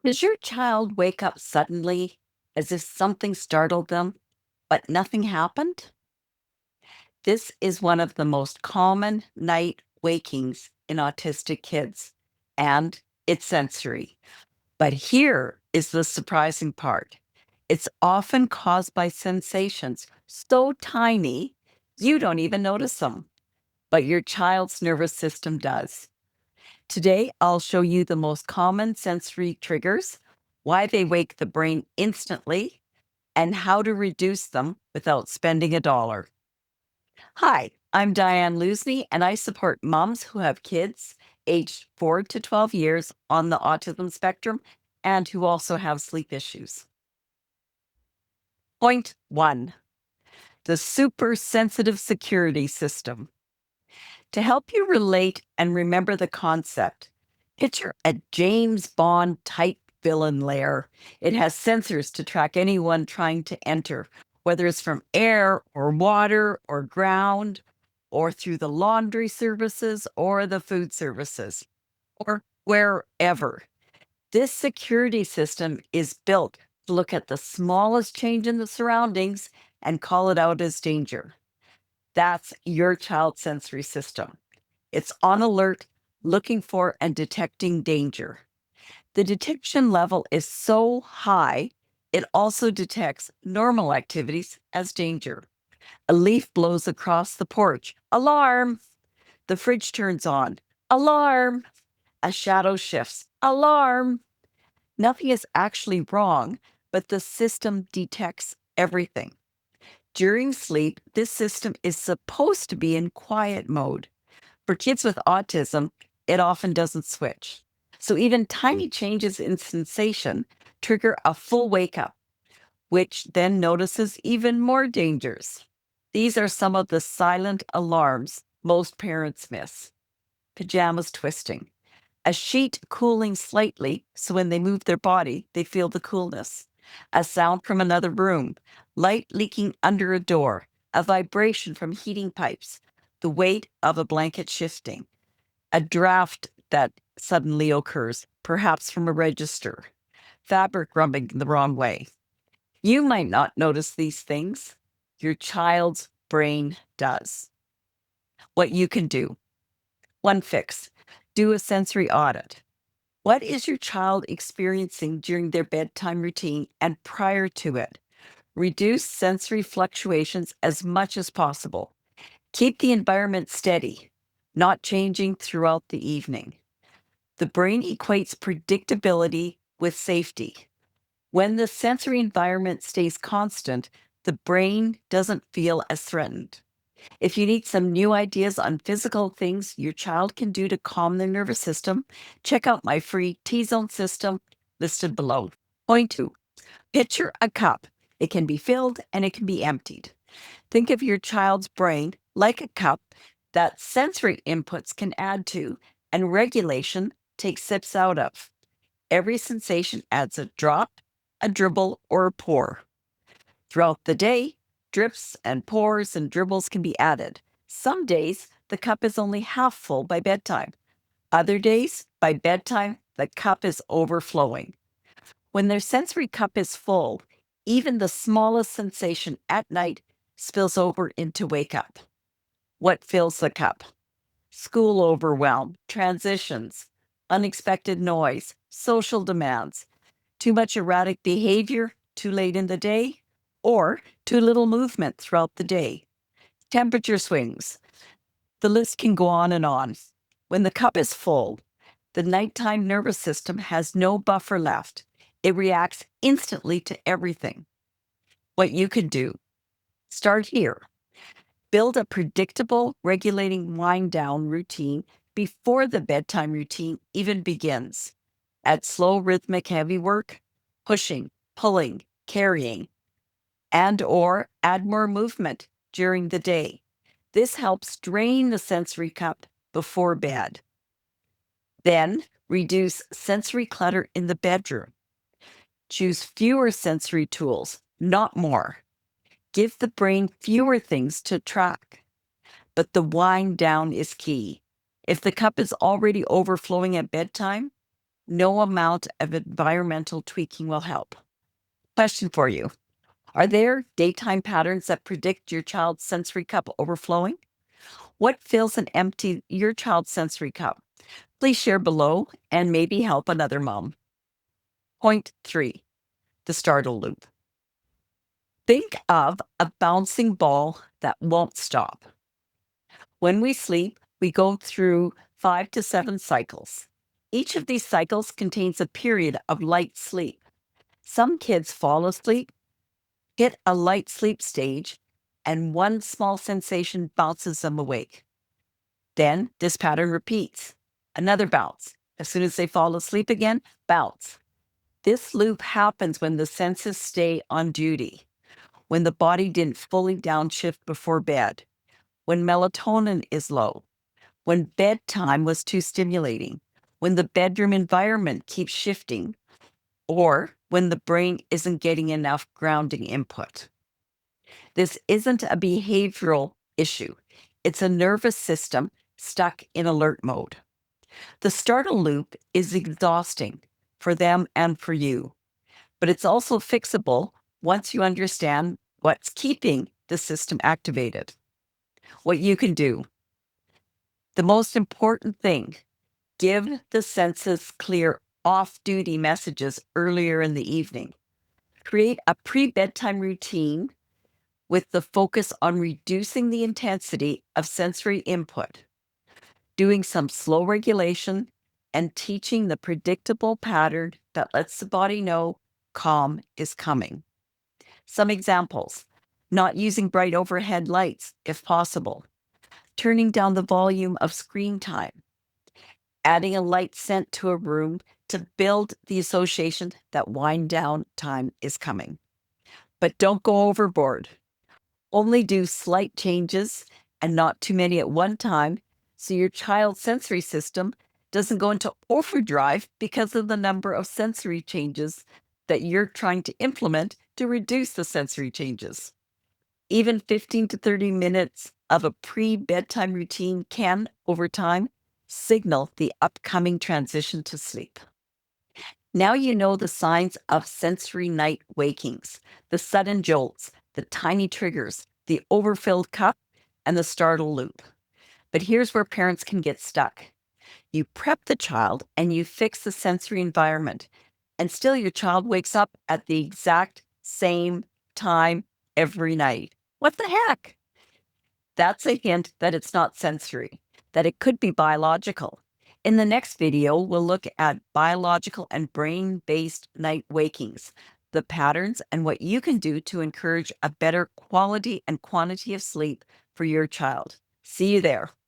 Does your child wake up suddenly as if something startled them, but nothing happened? This is one of the most common night wakings in autistic kids, and it's sensory. But here is the surprising part, it's often caused by sensations so tiny you don't even notice them, but your child's nervous system does. Today, I'll show you the most common sensory triggers, why they wake the brain instantly, and how to reduce them without spending a dollar. Hi, I'm Diane Lusney, and I support moms who have kids aged 4 to 12 years on the autism spectrum and who also have sleep issues. Point one, the super sensitive security system. To help you relate and remember the concept, picture a James Bond type villain lair. It has sensors to track anyone trying to enter, whether it's from air or water or ground, or through the laundry services or the food services, or wherever. This security system is built to look at the smallest change in the surroundings and call it out as danger. That's your child's sensory system. It's on alert, looking for and detecting danger. The detection level is so high, it also detects normal activities as danger. A leaf blows across the porch. Alarm! The fridge turns on. Alarm! A shadow shifts. Alarm! Nothing is actually wrong, but the system detects everything. During sleep, this system is supposed to be in quiet mode. For kids with autism, it often doesn't switch. So even tiny changes in sensation trigger a full wake up, which then notices even more dangers. These are some of the silent alarms most parents miss. Pajamas twisting, a sheet cooling slightly so when they move their body, they feel the coolness, a sound from another room, light leaking under a door, a vibration from heating pipes, the weight of a blanket shifting, a draft that suddenly occurs, perhaps from a register, fabric rubbing the wrong way. You might not notice these things. Your child's brain does. What you can do. One fix, do a sensory audit. What is your child experiencing during their bedtime routine and prior to it? Reduce sensory fluctuations as much as possible. Keep the environment steady, not changing throughout the evening. The brain equates predictability with safety. When the sensory environment stays constant, the brain doesn't feel as threatened. If you need some new ideas on physical things your child can do to calm their nervous system, check out my free T-zone system listed below. Point two, picture a cup. It can be filled and it can be emptied. Think of your child's brain like a cup that sensory inputs can add to and regulation takes sips out of. Every sensation adds a drop, a dribble, or a pour. Throughout the day, drips and pours and dribbles can be added. Some days, the cup is only half full by bedtime. Other days, by bedtime, the cup is overflowing. When their sensory cup is full, even the smallest sensation at night spills over into wake up. What fills the cup? School overwhelm, transitions, unexpected noise, social demands, too much erratic behavior too late in the day, or too little movement throughout the day. Temperature swings. The list can go on and on. When the cup is full, the nighttime nervous system has no buffer left. It reacts instantly to everything. What you can do, start here. Build a predictable regulating wind down routine before the bedtime routine even begins. Add slow rhythmic heavy work, pushing, pulling, carrying, and or add more movement during the day. This helps drain the sensory cup before bed. Then reduce sensory clutter in the bedroom. Choose fewer sensory tools, not more. Give the brain fewer things to track. But the wind down is key. If the cup is already overflowing at bedtime, No amount of environmental tweaking will help. Question for you. Are there daytime patterns that predict your child's sensory cup overflowing? What fills and empty your child's sensory cup? Please share below and maybe help another mom. Point 3, the startle loop. Think of a bouncing ball that won't stop. When we sleep, we go through 5 to 7 cycles. Each of these cycles contains a period of light sleep. Some kids fall asleep, hit a light sleep stage, and one small sensation bounces them awake. Then this pattern repeats. Another bounce. As soon as they fall asleep again, bounce. This loop happens when the senses stay on duty, when the body didn't fully downshift before bed, when melatonin is low, when bedtime was too stimulating, when the bedroom environment keeps shifting, or when the brain isn't getting enough grounding input. This isn't a behavioral issue. It's a nervous system stuck in alert mode. The startle loop is exhausting for them and for you, but it's also fixable once you understand what's keeping the system activated. What you can do. The most important thing, give the senses clear off duty messages earlier in the evening. Create a pre bedtime routine with the focus on reducing the intensity of sensory input, doing some slow regulation, and teaching the predictable pattern that lets the body know calm is coming. Some examples: not using bright overhead lights if possible, turning down the volume of screen time, adding a light scent to a room to build the association that wind down time is coming. But don't go overboard. Only do slight changes and not too many at one time so your child's sensory system doesn't go into overdrive because of the number of sensory changes that you're trying to implement to reduce the sensory changes. Even 15 to 30 minutes of a pre bedtime routine can, over time, signal the upcoming transition to sleep. Now you know the signs of sensory night wakings, the sudden jolts, the tiny triggers, the overfilled cup, and the startle loop. But here's where parents can get stuck. You prep the child and you fix the sensory environment, and still your child wakes up at the exact same time every night. What the heck? That's a hint that it's not sensory, that it could be biological. In the next video, we'll look at biological and brain-based night wakings, the patterns, and what you can do to encourage a better quality and quantity of sleep for your child. See you there.